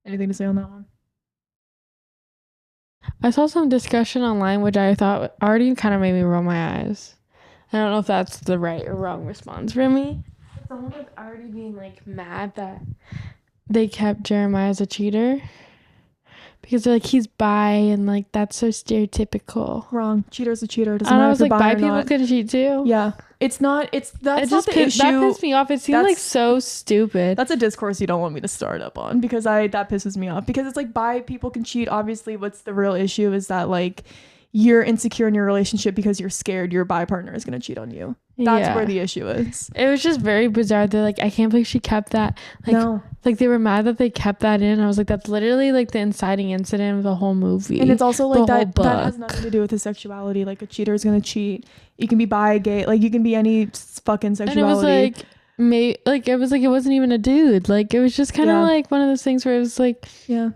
Anything to say on that one? I saw some discussion online which I thought already kind of made me roll my eyes. I don't know if that's the right or wrong response for me. Someone was already being like mad that they kept Jeremiah as a cheater because they're like he's bi and like that's so stereotypical. Wrong. Cheater's a cheater. Doesn't And matter I if was you're like bi or bi people not. could cheat too. Yeah. That's not the issue. That pissed me off. It seemed like That's- so stupid. That's a discourse you don't want me to start up on because that pisses me off because it's like bi people can cheat. Obviously, what's the real issue is that like you're insecure in your relationship because you're scared your bi partner is going to cheat on you. That's where the issue is. It was just very bizarre. They're like, I can't believe she kept that. Like, No. like they were mad that they kept that in. I was like, that's literally like the inciting incident of the whole movie. And it's also like The whole that book. has nothing to do with his sexuality. Like a cheater is going to cheat. You can be bi, gay, like you can be any fucking sexuality. And it was like, it wasn't even a dude. Like it was just kind of like one of those things where it was like, yeah.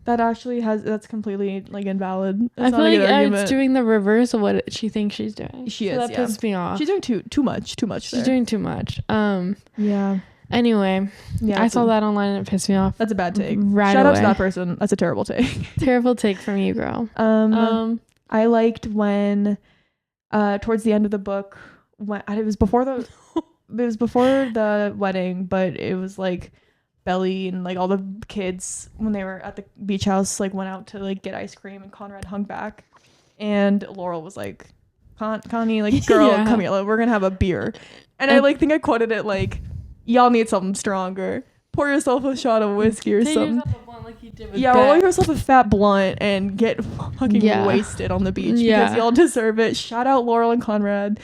That's completely like invalid. I feel like it's doing the reverse of what she thinks she's doing. That pissed me off. She's doing too much. She's doing too much. Yeah. Anyway, yeah. I saw that online and it pissed me off. That's a bad take. Right Shout away. out to that person. That's a terrible take. Terrible take from you, girl. I liked when, towards the end of the book, when it was before the wedding, but it was like Belly and like all the kids when they were at the beach house like went out to like get ice cream and Conrad hung back and Laurel was like Connie like girl Yeah. come here we're gonna have a beer and I like think I quoted it like y'all need something stronger, pour yourself a shot of whiskey or something, roll yourself a fat blunt and get fucking wasted on the beach because y'all deserve it. Shout out Laurel and Conrad.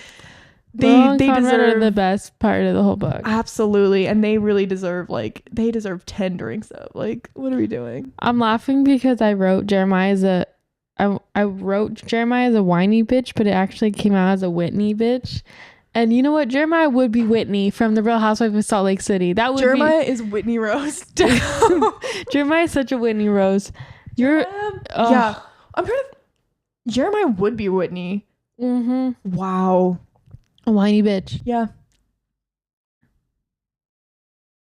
They deserve the best part of the whole book. Absolutely, and they really deserve 10 drinks up. Like, what are we doing? I'm laughing because I wrote Jeremiah as a whiny bitch, but it actually came out as a Whitney bitch. And you know what? Jeremiah would be Whitney from The Real Housewives of Salt Lake City. Jeremiah is Whitney Rose. Jeremiah is such a Whitney Rose. Yeah, I'm trying to. Jeremiah would be Whitney. Mm-hmm. Wow. A whiny bitch. Yeah.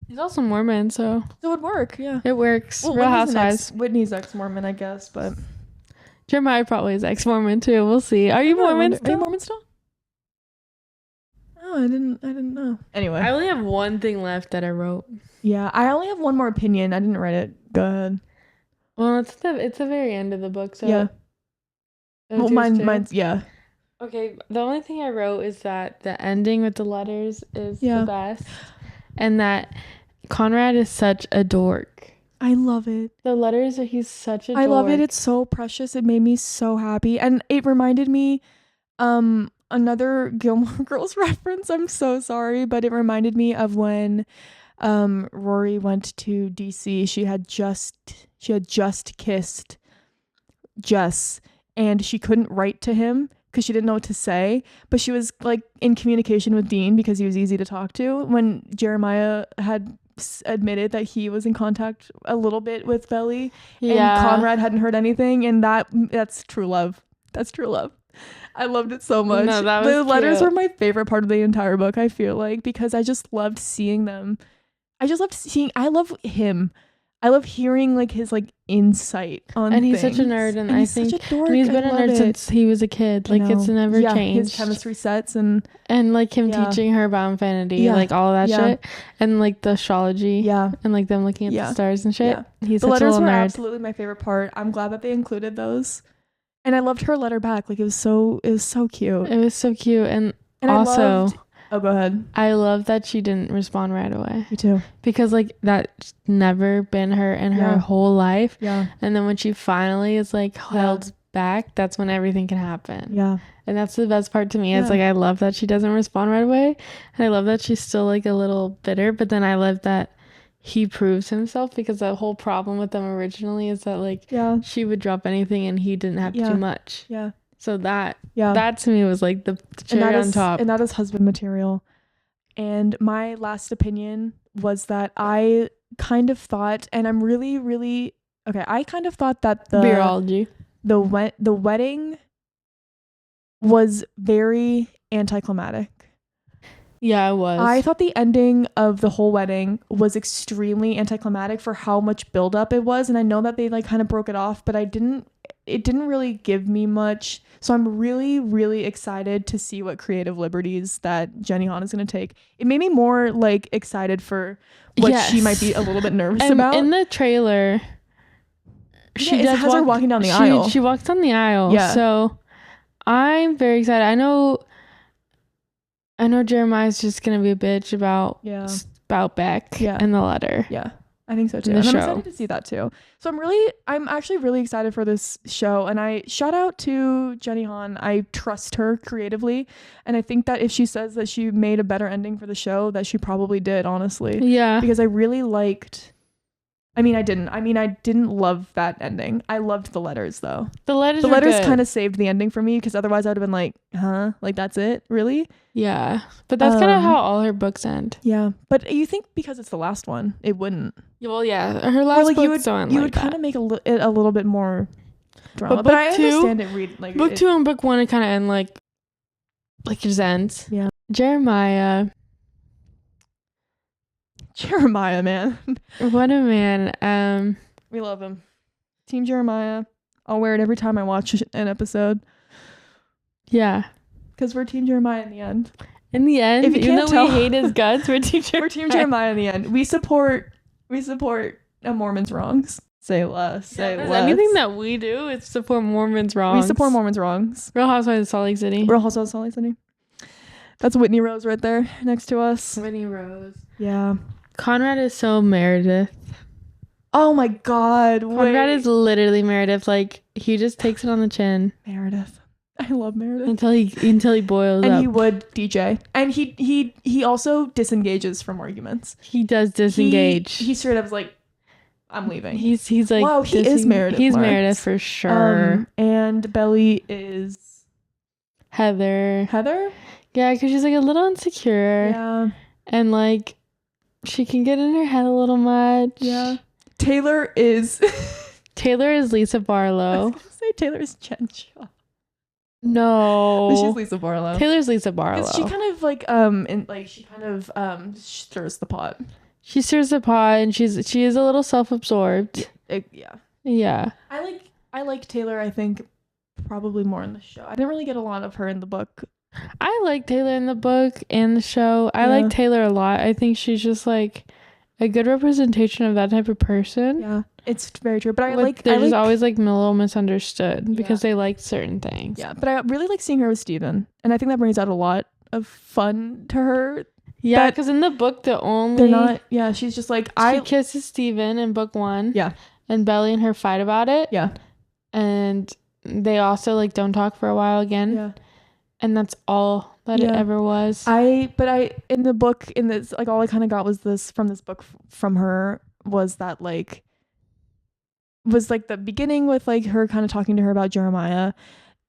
He's also Mormon, so it would work. Yeah, it works. Well, Real Housewives. Whitney's ex-Mormon, I guess, but Jeremiah probably is ex-Mormon too. We'll see. Are you Mormon still? Are you Mormon still? Oh, I didn't know. Anyway, I only have one thing left that I wrote. Yeah, I only have one more opinion. I didn't write it. Go ahead. Well, it's the very end of the book, so yeah. Well, mine's yeah. Okay, the only thing I wrote is that the ending with the letters is the best, and that Conrad is such a dork. I love it. The letters he's such a dork. I love it. It's so precious. It made me so happy, and it reminded me, another Gilmore Girls reference. I'm so sorry, but it reminded me of when, Rory went to DC. She had just kissed Jess, and she couldn't write to him because she didn't know what to say, but she was like in communication with Dean because he was easy to talk to. When Jeremiah had admitted that he was in contact a little bit with Belly, and Conrad hadn't heard anything, and that's true love. That's true love. I loved it so much. No, that was the letters cute. were my favorite part of the entire book, I feel like, because I just loved seeing them. I love him. I love hearing like his like insight on and he's things. such a nerd, and I think such a dork. and he's been a nerd since he was a kid. Like it's never changed. His chemistry sets and like him teaching her about infinity, like all of that shit, and like the astrology, and like them looking at the stars and shit. He's the such letters a little were nerd. absolutely my favorite part. I'm glad that they included those, and I loved her letter back. Like it was so cute. It was so cute, and also. Oh, go ahead. I love that she didn't respond right away. Me too. Because like that's never been her in her whole life. Yeah. And then when she finally is like held back, that's when everything can happen. Yeah. And that's the best part to me. It's like I love that she doesn't respond right away. And I love that she's still like a little bitter, but then I love that he proves himself, because the whole problem with them originally is that like Yeah. she would drop anything and he didn't have to Yeah. do much. Yeah. So that Yeah. to me was like the cherry on top. And that is husband material. And my last opinion was that I kind of thought, and I'm really, really okay. I kind of thought that Beerology. the wedding was very anticlimactic. Yeah, it was. I thought the ending of the whole wedding was extremely anticlimactic for how much buildup it was, and I know that they like kind of broke it off, but it didn't really give me much. So I'm really, really excited to see what creative liberties that Jenny Han is going to take. It made me more like excited for what she might be a little bit nervous about. In the trailer, she does has her walking down the aisle. She walks down the aisle. Yeah. So I'm very excited. I know Jeremiah's just gonna be a bitch about Beck and the letter. Yeah. I think so too. And I'm show. excited to see that too. So I'm actually really excited for this show, and I shout out to Jenny Han. I trust her creatively, and I think that if she says that she made a better ending for the show, that she probably did, honestly. Yeah. Because I really liked I didn't love that ending. I loved the letters though. The letters kind of saved the ending for me, because otherwise I would have been like, huh? Like that's it? Really? Yeah. But that's kind of how all her books end. Yeah. But you think because it's the last one, it wouldn't. Well, yeah. Her last book you would kind of make it a little bit more drama. But I understand it book 2 and book 1 it kind of end like it just ends. Yeah. Jeremiah, man. What a man. We love him. Team Jeremiah. I'll wear it every time I watch an episode. Yeah. Because we're Team Jeremiah in the end. In the end, if you even can't though we hate his guts, we're Team Jeremiah. We're Team Jeremiah in the end. We support a Mormon's wrongs. Say less. Say less. Anything that we do is support Mormon's wrongs. We support Mormon's wrongs. Real Housewives of Salt Lake City. Real Housewives of Salt Lake City. That's Whitney Rose right there next to us. Whitney Rose. Yeah. Conrad is so Meredith. Oh my God. Conrad is literally Meredith. Like, he just takes it on the chin. Meredith. I love Meredith. Until he boils up. And he would DJ. And he also disengages from arguments. He does disengage. He straight up is like, I'm leaving. He's like, wow, he is Meredith. He's Meredith for sure. And Belly is Heather. Yeah, because she's like a little insecure. Yeah. And like, she can get in her head a little much. Yeah. Taylor is Lisa Barlow. I was gonna say Taylor is Jen Shaw. No. But she's Lisa Barlow. Taylor's Lisa Barlow. She kind of like stirs the pot. She stirs the pot, and she is a little self-absorbed. Yeah. I like Taylor, I think, probably more in the show. I didn't really get a lot of her in the book. I like Taylor in the book and the show. I like Taylor a lot. I think she's just like a good representation of that type of person. Yeah, it's very true. But they're just always like a little misunderstood because they like certain things. Yeah, but I really like seeing her with Steven, and I think that brings out a lot of fun to her. Yeah, because in the book they're not. Yeah, she's just like she kisses Steven in book 1. Yeah, and Belly and her fight about it. Yeah, and they also like don't talk for a while again. Yeah. And that's all that it ever was. In the book, in this, like, all I kind of got was this from this book from her was that like the beginning with like her kind of talking to her about Jeremiah,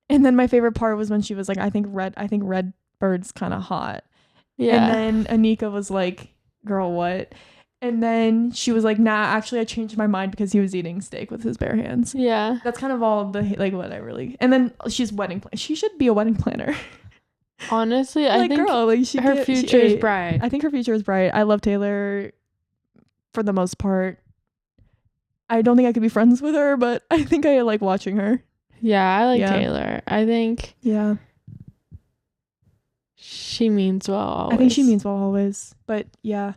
and then my favorite part was when she was like, I think Redbird's kind of hot. Yeah. And then Anika was like, girl, what? And then she was like, nah, actually I changed my mind because he was eating steak with his bare hands. Yeah. That's kind of all the like what I really. And then she's she should be a wedding planner. Honestly, I think her future is bright. I think her future is bright. I love Taylor for the most part. I don't think I could be friends with her, but I think I like watching her. Yeah, I like Taylor. I think she means well always. I think she means well always. But yeah.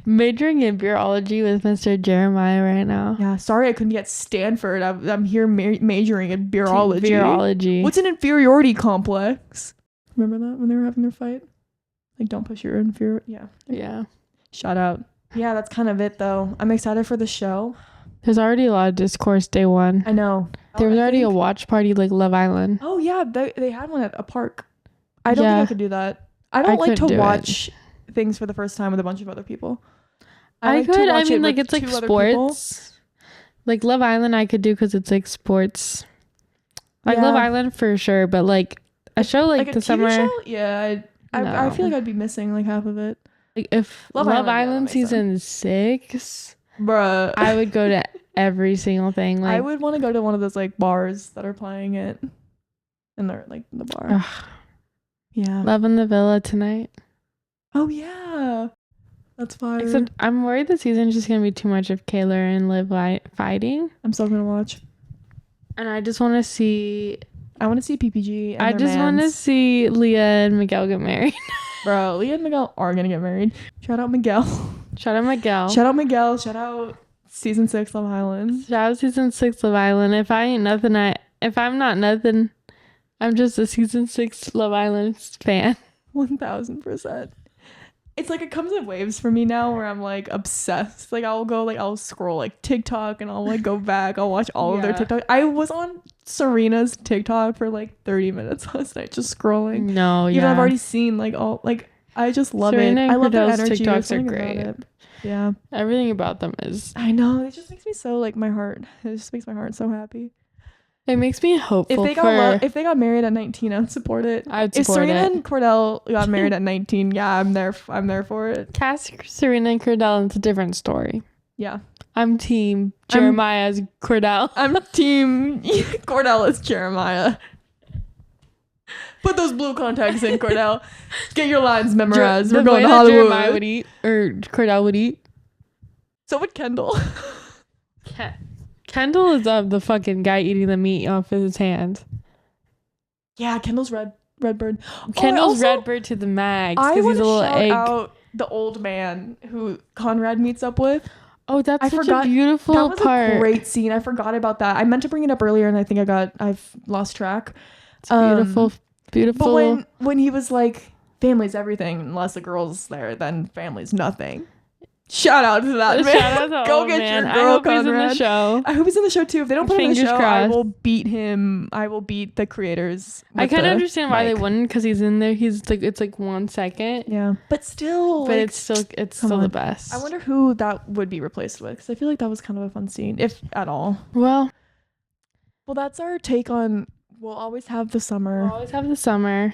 Majoring in beerology with Mr. Jeremiah right now. Yeah, sorry I couldn't be at Stanford. I'm here majoring in beerology. What's an inferiority complex? Remember that when they were having their fight? Like, don't push your inferiority. Yeah. Yeah. Shout out. Yeah, that's kind of it though. I'm excited for the show. There's already a lot of discourse day 1. I know. There was already a watch party like Love Island. Oh yeah, they had one at a park. I don't think I could do that. I don't like to watch things for the first time with a bunch of other people. I like to could. I watch mean, it like with it's like two other people. sports. Like Love Island, I could do because it's like sports. Like Love Yeah. Island for sure, but like a show like a the TV summer. show? Yeah, I feel No. like I'd be missing like half of it. Like if Love Love Island, yeah, that Island makes season 6, Bruh. I would go to every single thing. Like I would want to go to one of those like bars that are playing it. And they're like in the bar. ugh, Yeah. Love in the Villa tonight. Oh yeah. That's fire. Except I'm worried the season's just gonna be too much of Kayla and Liv fighting, I'm still gonna watch. and I just want to see. I want to see PPG. And I their just want to mans. see Leah and Miguel get married. Bro, Leah and Miguel are gonna get married. Shout out Miguel. Shout out Miguel. Shout out Miguel. Shout out season 6 Love Island. Shout out season 6 Love Island. If I ain't nothing, if I'm not nothing, I'm just a season 6 Love Island fan. 1000%. It's like it comes in waves for me now where I'm like obsessed. Like I'll scroll like TikTok and I'll like go back. I'll watch all of their Yeah. TikTok. I was on Serena's TikTok for like 30 minutes last night just scrolling. No, Even yeah. I've already seen like all like I just love Serena it. and I love their Cordell's energy. TikToks There's are something about great. it. Yeah. Everything about them is. I know. It just makes me so like my heart. It just makes my heart so happy. It makes me hopeful If they got married at 19, I'd support it. I'd If support Serena it. and Cordell got married at 19, yeah, I'm there for it. Cast Serena and Cordell, it's a different story. Yeah. I'm team Jeremiah's Cordell. I'm team Cordell is Jeremiah. Put those blue contacts in, Cordell. Get your lines memorized. We're going to Hollywood. Jeremiah would eat, or Cordell would eat. So would Kendall. Kendall is the fucking guy eating the meat off of his hand. Yeah, Kendall's Redbird. Kendall's Redbird to the max I because want he's to a little shout egg. out the old man who Conrad meets up with. Oh, that's I such forgot- a beautiful That was part. a great scene. I forgot about that. I meant to bring it up earlier, and I think I've lost track. It's beautiful, beautiful. But when he was like, "Family's everything. Unless the girl's there, then family's nothing." Shout out to that man. Shout out to Go old get man. your I girl, hope he's in Conrad. the show. I hope he's in the show too. If they don't put him in the Fingers show, I crossed. will beat him. I will beat the creators. I kind of understand why they mic. wouldn't, because he's in there. He's like, it's like 1 second, Yeah, but still, but like, it's still come the on. best. I wonder who that would be replaced with, because I feel like that was kind of a fun scene, if at all. Well, Well, that's our take on. We'll always have the summer. we'll always have the summer.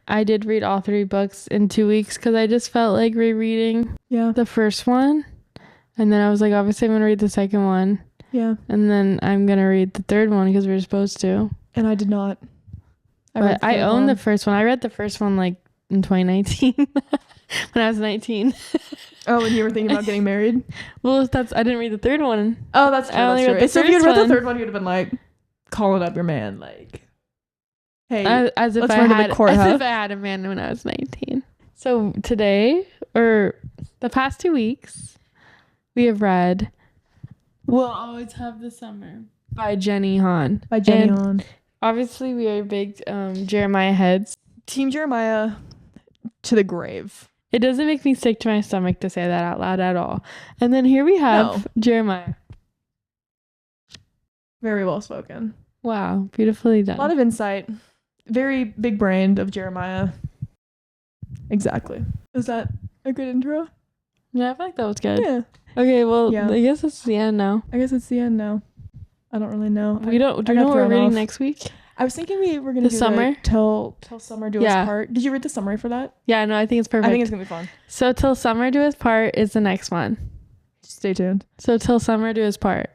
I did read all 3 books in 2 weeks because I just felt like rereading Yeah, the first one, and then I was like, obviously I'm gonna read the second one, yeah. and then I'm gonna read the third one because we're supposed to. And I did not. But I own the first one. I read the first one like in 2019 when I was 19. Oh, and you were thinking about getting married? Well, I didn't read the third one. Oh, that's true. I only That's read true. the So if you had first read the one. third one, you'd have been like calling up your man, like, "Hey, As if let's I run to had the courthouse." as if I had a man when I was 19. So today, or the past 2 weeks, we have read "We'll Always Have the Summer" by Jenny Han. by Jenny And Han. Obviously, we are big Jeremiah heads. Team Jeremiah to the grave. It doesn't make me sick to my stomach to say that out loud at all. And then here we have No. Jeremiah. Very well spoken. Wow, beautifully done. A lot of insight. Very big brained of Jeremiah. Exactly. Is that a good intro? Yeah, I feel like that was good. Yeah. Okay, well, Yeah. I guess it's the end now. I guess it's the end now. I don't really know. We don't. Do I you know got what we're thrown reading off. next week? I was thinking we were gonna The do summer? like, till summer do Yeah. us part. Did you read the summary for that? Yeah, no, I think it's perfect. I think it's gonna be fun. So till summer do us part is the next one. Stay tuned. So till summer do us part.